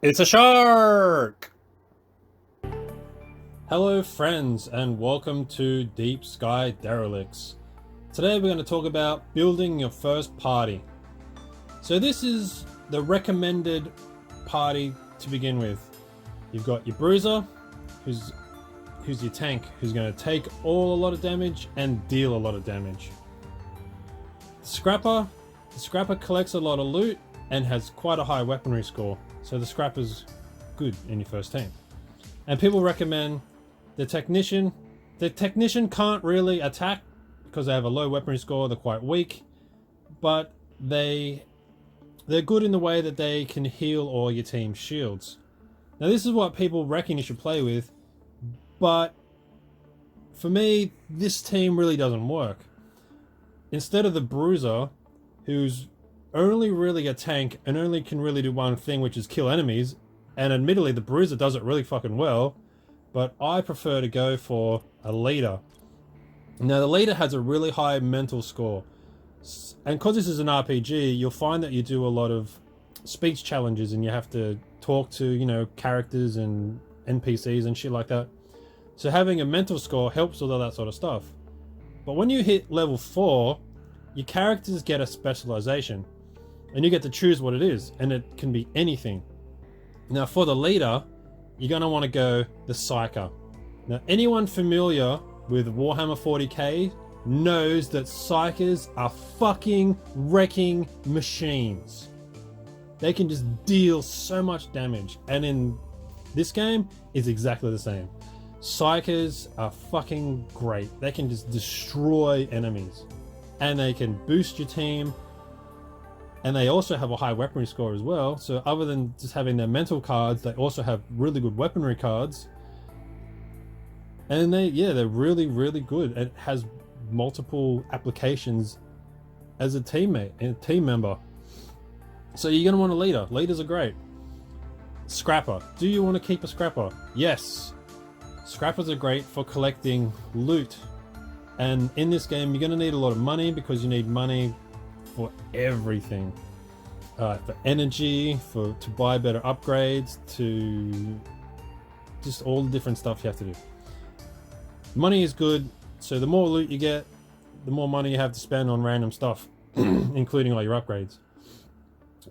It's a shark! Hello friends and welcome to Deep Sky Derelicts. Today we're going to talk about building your first party. So this is the recommended party to begin with. You've got your bruiser, who's your tank, who's going to take a lot of damage and deal a lot of damage. The scrapper collects a lot of loot and has quite a high weaponry score. So the scrapper's good in your first team. And people recommend the technician. The technician can't really attack because they have a low weaponry score, they're quite weak. But they're good in the way that they can heal all your team's shields. Now this is what people reckon you should play with, but for me, this team really doesn't work. Instead of the bruiser, who's only really a tank and only can really do one thing, which is kill enemies, and admittedly the bruiser does it really fucking well, but I prefer to go for a leader. Now the leader has a really high mental score, and because this is an RPG, you'll find that you do a lot of speech challenges and you have to talk to, you know, characters and NPCs and shit like that. So having a mental score helps with all that sort of stuff. But when you hit level 4, your characters get a specialization. And you get to choose what it is, and it can be anything. Now for the leader, you're going to want to go the Psyker. Now anyone familiar with Warhammer 40k knows that Psykers are fucking wrecking machines. They can just deal so much damage, and in this game, it's exactly the same. Psykers are fucking great. They can just destroy enemies, and they can boost your team. And they also have a high weaponry score as well. So other than just having their mental cards, they also have really good weaponry cards. And they're really, really good. It has multiple applications as a teammate and a team member. So you're going to want a leader. Leaders are great. Scrapper. Do you want to keep a scrapper? Yes. Scrappers are great for collecting loot. And in this game, you're going to need a lot of money because you need money for everything, for energy, to buy better upgrades, to just all the different stuff you have to do. Money is good, so the more loot you get, the more money you have to spend on random stuff, including all your upgrades.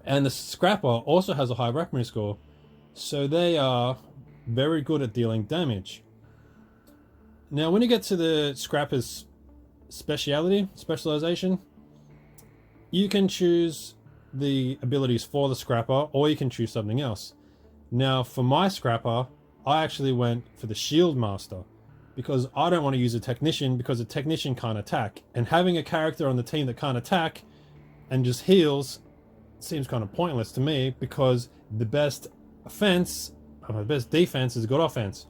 And the scrapper also has a high weaponry score, so they are very good at dealing damage. Now when you get to the scrapper's specialization, you can choose the abilities for the scrapper, or you can choose something else. Now for my scrapper, I actually went for the shield master because I don't want to use a technician, because a technician can't attack, and having a character on the team that can't attack and just heals seems kind of pointless to me, because the best defense is a good offense.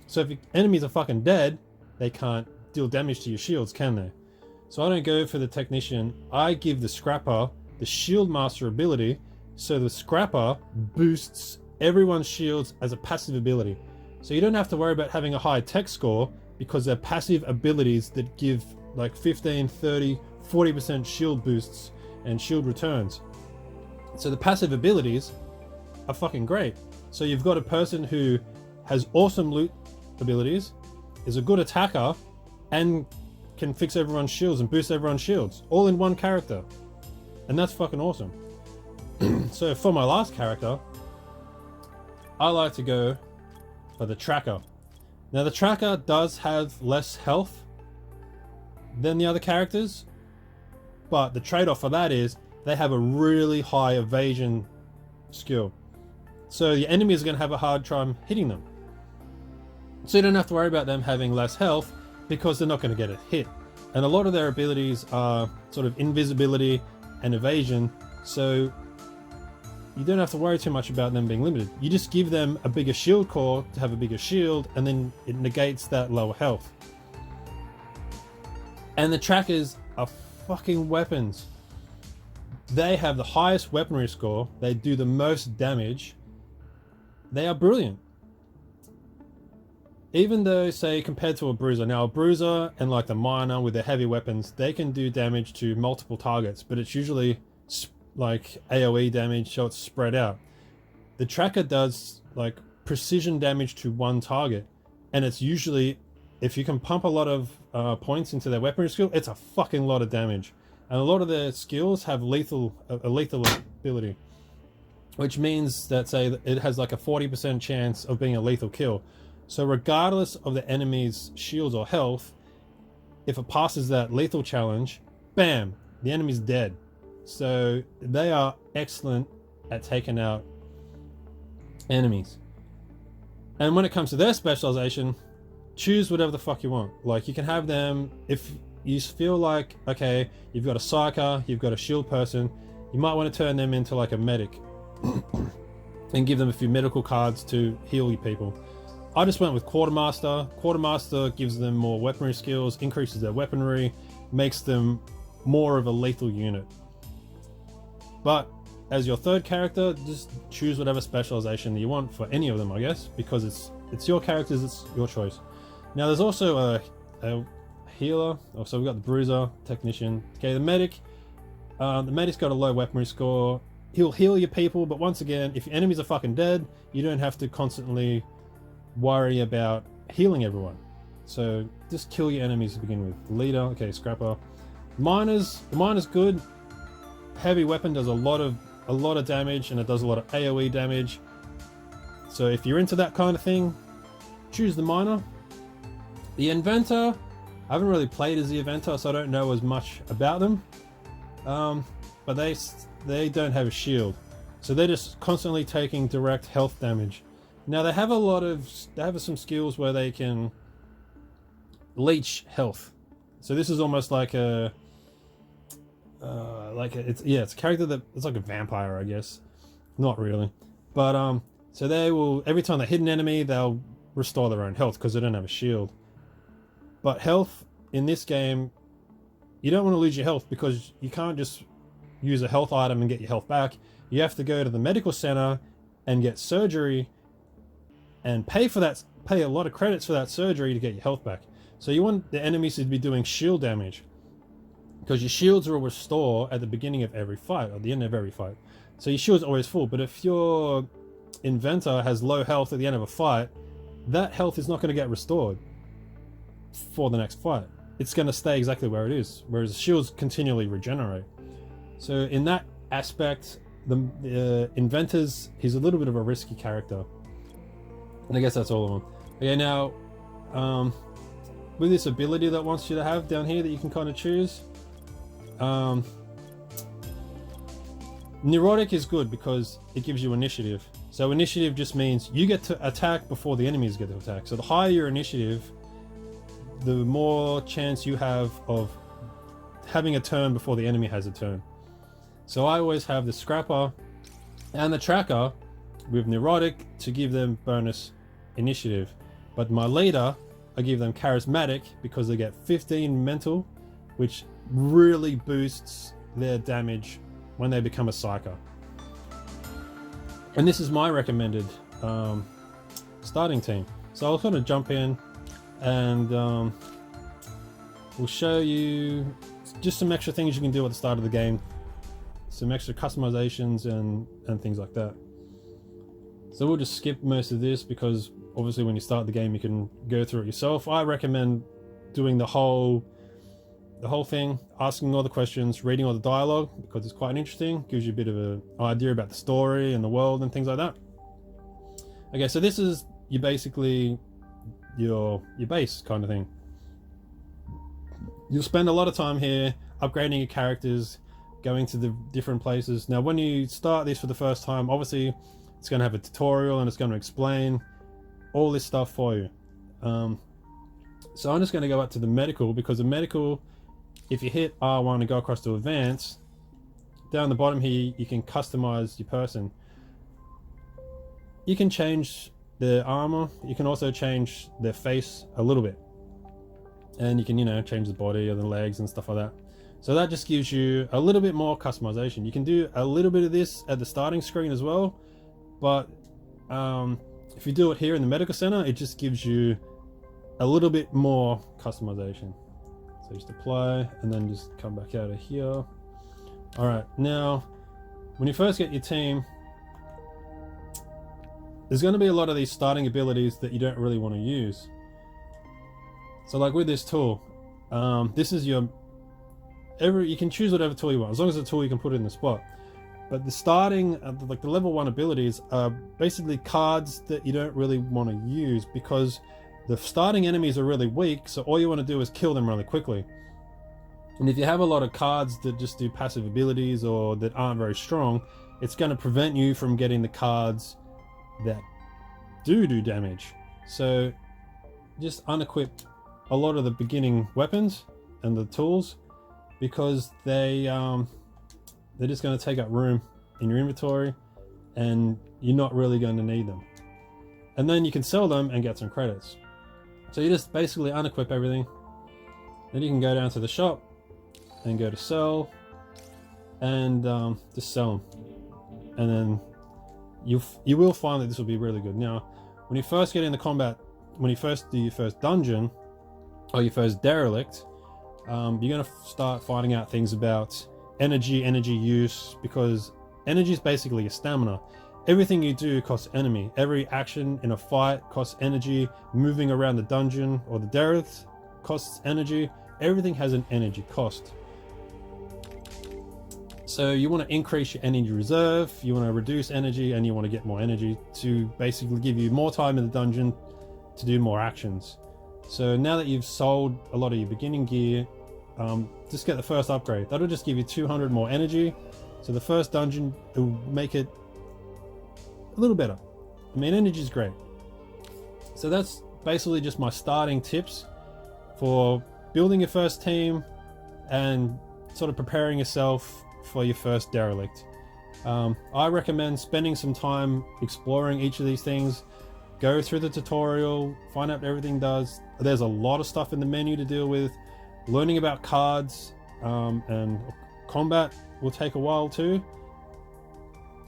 So if your enemies are fucking dead, they can't deal damage to your shields, can they? So I don't go for the technician. I give the scrapper the shield master ability, so the scrapper boosts everyone's shields as a passive ability. So you don't have to worry about having a high tech score, because they're passive abilities that give like 15, 30, 40% shield boosts and shield returns. So the passive abilities are fucking great. So you've got a person who has awesome loot abilities, is a good attacker, and can fix everyone's shields and boost everyone's shields all in one character, and that's fucking awesome. So for my last character, I like to go for the tracker. Now the tracker does have less health than the other characters, but the trade-off for that is they have a really high evasion skill, so the enemies are going to have a hard time hitting them. So you don't have to worry about them having less health, because they're not going to get a hit. And a lot of their abilities are sort of invisibility and evasion, so you don't have to worry too much about them being limited. You just give them a bigger shield core to have a bigger shield, and then it negates that lower health. And the trackers are fucking weapons. They have the highest weaponry score, they do the most damage, they are brilliant. Even though, say, compared to a bruiser, now a bruiser and like the miner with their heavy weapons, they can do damage to multiple targets, but it's usually like AoE damage, so it's spread out. the tracker does like precision damage to one target, and it's usually, if you can pump a lot of points into their weaponry skill, it's a fucking lot of damage. And a lot of their skills have a lethal ability, which means that, say, it has like a 40% chance of being a lethal kill. So regardless of the enemy's shields or health, if it passes that lethal challenge, bam, the enemy's dead. So they are excellent at taking out enemies. And when it comes to their specialization, choose whatever the fuck you want. Like, you can have them, if you feel like, okay, you've got a psyker, you've got a shield person, you might want to turn them into like a medic and give them a few medical cards to heal you people. I just went with quartermaster. Quartermaster gives them more weaponry skills, increases their weaponry, makes them more of a lethal unit. But as your third character, just choose whatever specialization you want for any of them, I guess, because it's your characters, it's your choice. Now there's also a healer. Oh, so we've got the bruiser, technician. Okay, the medic. The medic's got a low weaponry score. He'll heal your people, but once again, if your enemies are fucking dead, you don't have to constantly worry about healing everyone. So just kill your enemies to begin with. Leader, okay, scrapper. Miners, the miner's good. Heavy weapon does a lot of damage, and it does a lot of AoE damage. So if you're into that kind of thing, choose the miner. The Inventor, I haven't really played as the Inventor, so I don't know as much about them. But they don't have a shield, so they're just constantly taking direct health damage. Now they have some skills where they can leech health. So this is almost like it's a character that it's like a vampire, I guess. Not really, but so they will, every time they hit an enemy, they'll restore their own health because they don't have a shield. But health in this game, you don't want to lose your health, because you can't just use a health item and get your health back. You have to go to the medical center and get surgery and pay a lot of credits for that surgery to get your health back. So you want the enemies to be doing shield damage, because your shields will restore at the beginning of every fight, or the end of every fight. So your shield's always full, but if your Inventor has low health at the end of a fight, that health is not going to get restored for the next fight. It's going to stay exactly where it is, whereas the shields continually regenerate. So in that aspect, the Inventors, he's a little bit of a risky character. And I guess that's all of them. Okay, now, with this ability that wants you to have down here that you can kind of choose, Neurotic is good because it gives you initiative. So initiative just means you get to attack before the enemies get to attack. So the higher your initiative, the more chance you have of having a turn before the enemy has a turn. So I always have the Scrapper and the Tracker with Neurotic to give them bonus initiative. But my leader, I give them Charismatic because they get 15 mental, which really boosts their damage when they become a Psyker. And this is my recommended starting team. So I'll kind of jump in and we'll show you just some extra things you can do at the start of the game, some extra customizations and things like that. So we'll just skip most of this because obviously when you start the game you can go through it yourself. I recommend doing the whole thing, asking all the questions, reading all the dialogue, because it's quite interesting, gives you a bit of an idea about the story and the world and things like that. Okay, so this is basically your base kind of thing. You'll spend a lot of time here upgrading your characters, going to the different places. Now when you start this for the first time, obviously it's going to have a tutorial and it's going to explain all this stuff for you. So I'm just going to go up to the medical, because the medical, if you hit R1 and go across to advance, down the bottom here you can customize your person. You can change the armor, you can also change their face a little bit, and you can, you know, change the body or the legs and stuff like that. So that just gives you a little bit more customization. You can do a little bit of this at the starting screen as well, but if you do it here in the medical center, it just gives you a little bit more customization. So just apply and then just come back out of here. Alright, now when you first get your team, there's going to be a lot of these starting abilities that you don't really want to use. So like with this tool, this is your you can choose whatever tool you want, as long as it's a tool you can put in the spot. But the starting, like the level 1 abilities are basically cards that you don't really want to use, because the starting enemies are really weak, so all you want to do is kill them really quickly. And if you have a lot of cards that just do passive abilities or that aren't very strong, it's going to prevent you from getting the cards that do damage. So just unequip a lot of the beginning weapons and the tools, because they're just going to take up room in your inventory and you're not really going to need them. And then you can sell them and get some credits. So you just basically unequip everything. Then you can go down to the shop and go to sell, and just sell them. And then you will find that this will be really good. Now, when you first get into combat, when you first do your first dungeon or your first derelict, you're going to start finding out things about energy use, because energy is basically your stamina. Everything you do costs enemy. Every action in a fight costs energy. Moving around the dungeon or the derelict costs energy. Everything has an energy cost. So you want to increase your energy reserve, you want to reduce energy, and you want to get more energy to basically give you more time in the dungeon to do more actions. So now that you've sold a lot of your beginning gear, just get the first upgrade. That'll just give you 200 more energy. So the first dungeon will make it a little better. I mean, energy is great. So that's basically just my starting tips for building your first team and sort of preparing yourself for your first derelict. I recommend spending some time exploring each of these things. Go through the tutorial, find out what everything does. There's a lot of stuff in the menu to deal with. Learning about cards and combat will take a while too.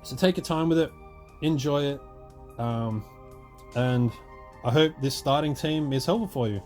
So take your time with it, enjoy it, and I hope this starting team is helpful for you.